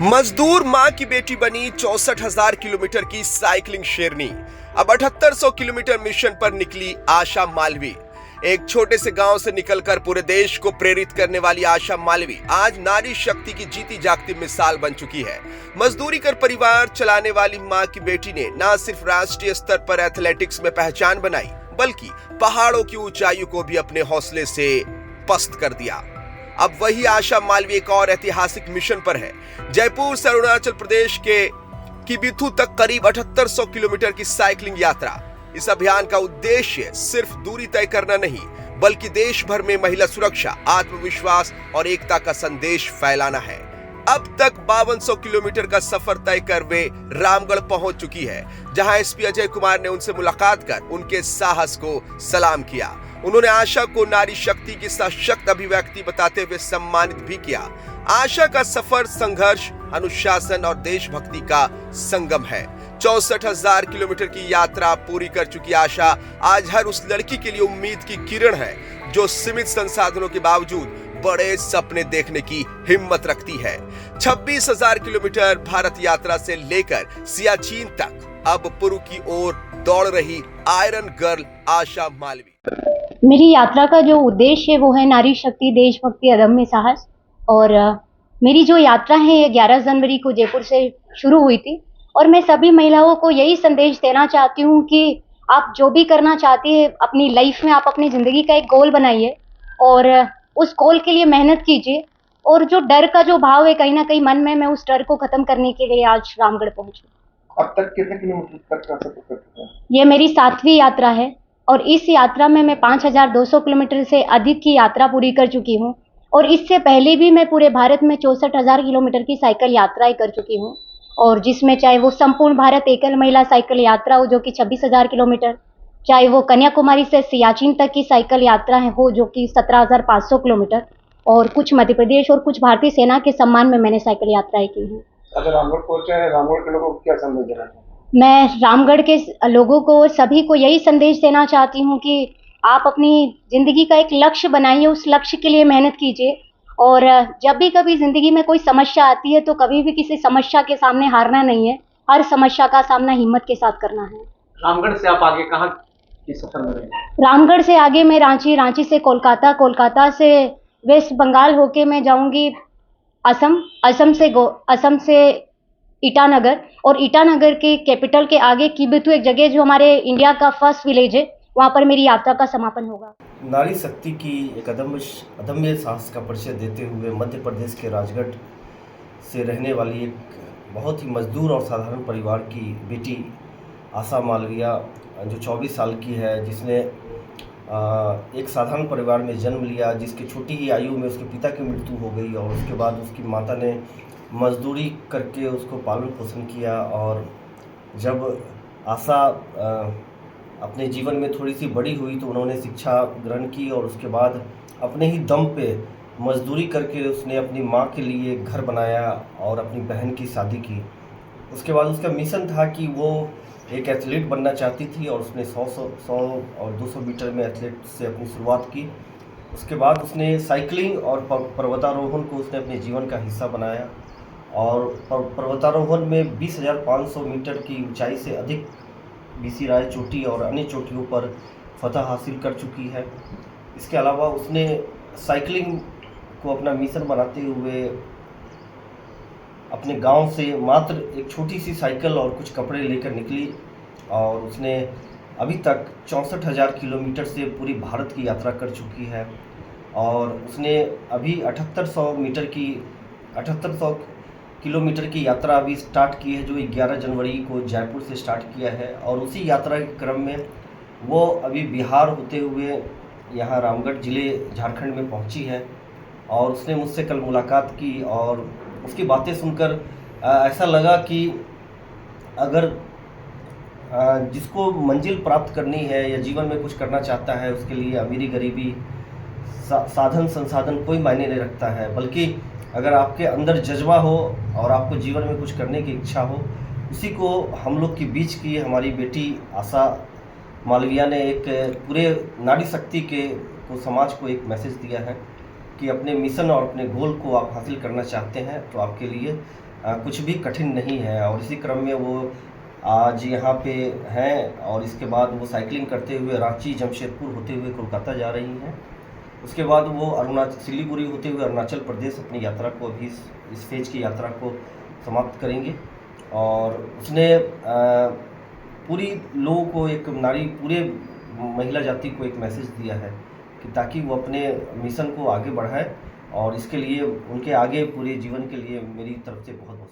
मजदूर मां की बेटी बनी 64,000 किलोमीटर की साइकिलिंग शेरनी। अब 7800 किलोमीटर मिशन पर निकली आशा मालवी। एक छोटे से गांव से निकलकर पूरे देश को प्रेरित करने वाली आशा मालवी आज नारी शक्ति की जीती जागती मिसाल बन चुकी है। मजदूरी कर परिवार चलाने वाली मां की बेटी ने न सिर्फ राष्ट्रीय स्तर पर एथलेटिक्स में पहचान बनाई, बल्कि पहाड़ों की ऊंचाइयों को भी अपने हौसले से पस्त कर दिया। अब वही आशा मालवी एक और ऐतिहासिक मिशन पर है। जयपुर से अरुणाचल प्रदेश के किबिथु तक करीब 7800 किलोमीटर की साइकिलिंग यात्रा। इस अभियान का उद्देश्य सिर्फ दूरी तय करना नहीं, बल्कि देश भर में महिला सुरक्षा, आत्मविश्वास और एकता का संदेश फैलाना है। अब तक 5200 किलोमीटर का सफर तय कर वे रामगढ़ पहुंच चुकी है, जहां एसपी अजय कुमार ने उनसे मुलाकात कर उनके साहस को सलाम किया। उन्होंने आशा को नारी शक्ति की सशक्त अभिव्यक्ति बताते हुए सम्मानित भी किया। आशा का सफर संघर्ष, अनुशासन और देशभक्ति का संगम है। 64,000 किलोमीटर की यात्रा पूरी कर चुकी आशा आज हर उस लड़की के लिए उम्मीद की किरण है, जो सीमित संसाधनों के बावजूद बड़े सपने देखने की हिम्मत रखती है। 26,000 किलोमीटर भारत यात्रा से लेकर सियाचिन तक अब पूर्व की ओर दौड़ रही आयरन गर्ल आशा मालवी। मेरी यात्रा का जो उद्देश्य है वो है नारी शक्ति, देशभक्ति, अदम्य साहस। और मेरी जो यात्रा है ये 11 जनवरी को जयपुर से शुरू हुई थी। और मैं सभी महिलाओं को यही संदेश देना चाहती हूँ कि आप जो भी करना चाहती है अपनी लाइफ में, आप अपनी ज़िंदगी का एक गोल बनाइए और उस गोल के लिए मेहनत कीजिए। और जो डर का जो भाव है कहीं ना कहीं मन में, मैं उस डर को ख़त्म करने के लिए आज रामगढ़ पहुँची। अब तक कितने किलोमीटर तक का सफर कर चुके हैं? ये मेरी 7वीं यात्रा है और इस यात्रा में मैं 5,200 किलोमीटर से अधिक की यात्रा पूरी कर चुकी हूँ। और इससे पहले भी मैं पूरे भारत में 64,000 किलोमीटर की साइकिल यात्राएं कर चुकी हूँ। और जिसमें चाहे वो संपूर्ण भारत एकल महिला साइकिल यात्रा हो जो कि 26,000 किलोमीटर, चाहे वो कन्याकुमारी से सियाचिन तक की साइकिल यात्रा हो जो कि 17,500 किलोमीटर, और कुछ मध्य प्रदेश और कुछ भारतीय सेना के सम्मान में मैंने साइकिल यात्राएं की हैं। अगर रामगढ़ पहुंचे हैं, रामगढ़ के लोगों को क्या संदेश देना है? मैं रामगढ़ के लोगों को, सभी को यही संदेश देना चाहती हूँ कि आप अपनी ज़िंदगी का एक लक्ष्य बनाइए, उस लक्ष्य के लिए मेहनत कीजिए। और जब भी कभी ज़िंदगी में कोई समस्या आती है तो कभी भी किसी समस्या के सामने हारना नहीं है, हर समस्या का सामना हिम्मत के साथ करना है। रामगढ़ से आप आगे कहाँ की सफर में रहेंगे? रामगढ़ से आगे मैं रांची, रांची से कोलकाता, कोलकाता से वेस्ट बंगाल होके मैं जाऊँगी असम, असम से ईटानगर, और ईटानगर के कैपिटल के आगे किबिथु एक जगह जो हमारे इंडिया का फर्स्ट विलेज है, वहाँ पर मेरी यात्रा का समापन होगा। नारी शक्ति की एक अदम्य साहस का परिचय देते हुए मध्य प्रदेश के राजगढ़ से रहने वाली एक बहुत ही मजदूर और साधारण परिवार की बेटी आशा मालविया, जो 24 साल की है, जिसने एक साधारण परिवार में जन्म लिया, जिसकी छोटी ही आयु में उसके पिता की मृत्यु हो गई और उसके बाद उसकी माता ने मजदूरी करके उसको पालन पोषण किया। और जब आशा अपने जीवन में थोड़ी सी बड़ी हुई तो उन्होंने शिक्षा ग्रहण की और उसके बाद अपने ही दम पे मजदूरी करके उसने अपनी माँ के लिए घर बनाया और अपनी बहन की शादी की। उसके बाद उसका मिशन था कि वो एक एथलीट बनना चाहती थी और उसने 100 और 200 मीटर में एथलीट से अपनी शुरुआत की। उसके बाद उसने साइकिलिंग और पर्वतारोहण को उसने अपने जीवन का हिस्सा बनाया और पर्वतारोहण में 20,500 मीटर की ऊंचाई से अधिक बीसी राय चोटी और अन्य चोटियों पर फतह हासिल कर चुकी है। इसके अलावा उसने साइकिलिंग को अपना मिशन बनाते हुए अपने गांव से मात्र एक छोटी सी साइकिल और कुछ कपड़े लेकर निकली और उसने अभी तक 64,000 किलोमीटर से पूरी भारत की यात्रा कर चुकी है। और उसने अभी 7800 किलोमीटर की यात्रा अभी स्टार्ट की है, जो 11 जनवरी को जयपुर से स्टार्ट किया है। और उसी यात्रा के क्रम में वो अभी बिहार होते हुए यहाँ रामगढ़ ज़िले झारखंड में पहुँची है। और उसने मुझसे कल मुलाकात की और उसकी बातें सुनकर ऐसा लगा कि अगर जिसको मंजिल प्राप्त करनी है या जीवन में कुछ करना चाहता है, उसके लिए अमीरी गरीबी साधन संसाधन कोई मायने नहीं रखता है, बल्कि अगर आपके अंदर जज्बा हो और आपको जीवन में कुछ करने की इच्छा हो, उसी को हम लोग के बीच की हमारी बेटी आशा मालविया ने एक पूरे नारी शक्ति के को समाज को एक मैसेज दिया है कि अपने मिशन और अपने गोल को आप हासिल करना चाहते हैं तो आपके लिए कुछ भी कठिन नहीं है। और इसी क्रम में वो आज यहाँ पे हैं और इसके बाद वो साइकिलिंग करते हुए रांची जमशेदपुर होते हुए कोलकाता जा रही हैं। उसके बाद वो सिलीगुड़ी होते हुए अरुणाचल प्रदेश अपनी यात्रा को अभी इस फेज की यात्रा को समाप्त करेंगे। और उसने पूरी लोगों को पूरे महिला जाति को एक मैसेज दिया है कि ताकि वो अपने मिशन को आगे बढ़ाएं। और इसके लिए उनके आगे पूरे जीवन के लिए मेरी तरफ से बहुत बहुत